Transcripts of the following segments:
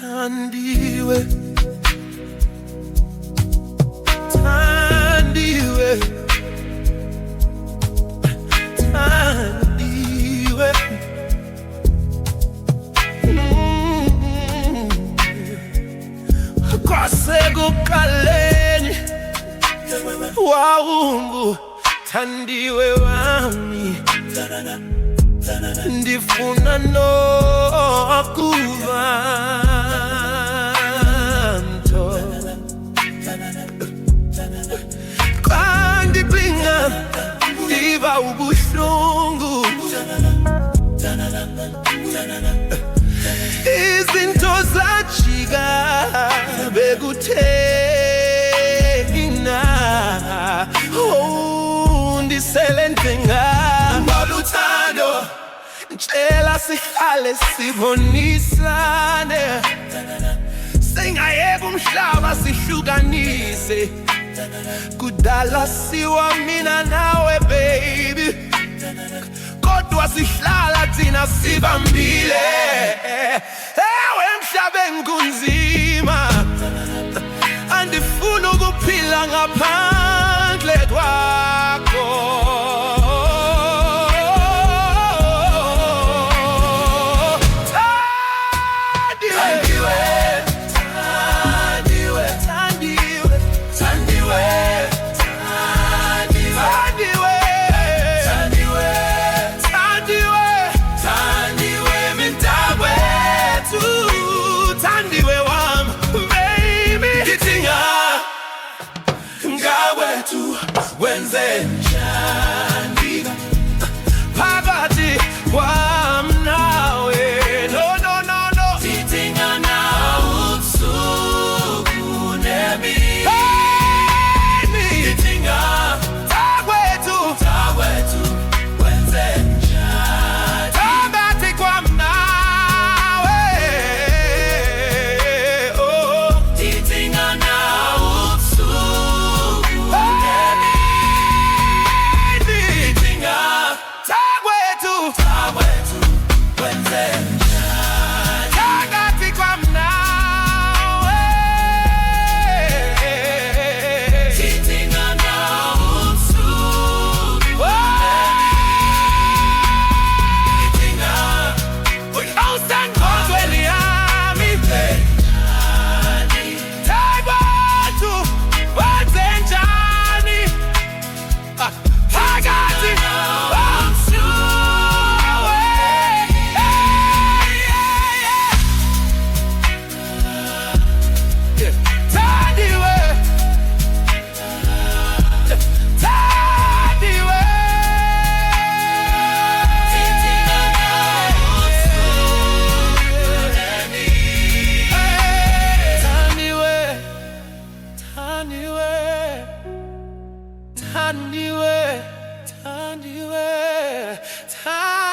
Thandiwe, Thandiwe, Thandiwe. Kwasekuqaleni wawungu Thandiwe wami, ndifuna nokuva nto kwangibinga ndiva ubuhlungu, izinto zajika bekuthena ndisele ndenga ngoluthando, ntshela sihlale sibonisane, singayeka umhlaba sihlukanise, kudala siwa mina nawe baby, kodwa sihlala thina sibambile. Ewe emhlabeni kunzima, andifuna ukuphila ngaphandle kwakho. Wenze njani phakathi kwami nawe? No, no, no, no. Sidingana ubusuku nemini. Sidinga takwethu, wenze njani phakathi kwami nawe? Oh, sidingana ubusuku nemini.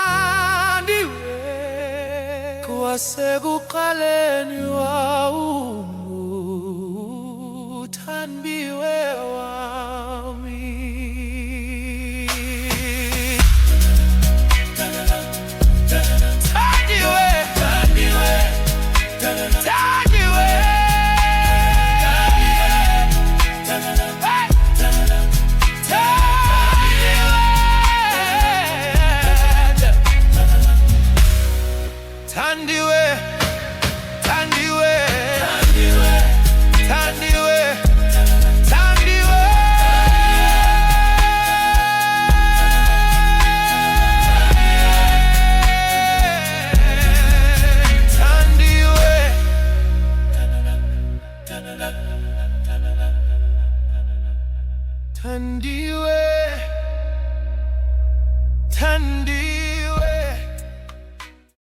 Thandiwe, kwasekuqaleni wawungu Thandiwe wami. Thandiwe, Thandiwe, Thandiwe. Thandiwe, Thandiwe, Thandiwe, Thandiwe, Thandiwe, Thandiwe, Thandiwe.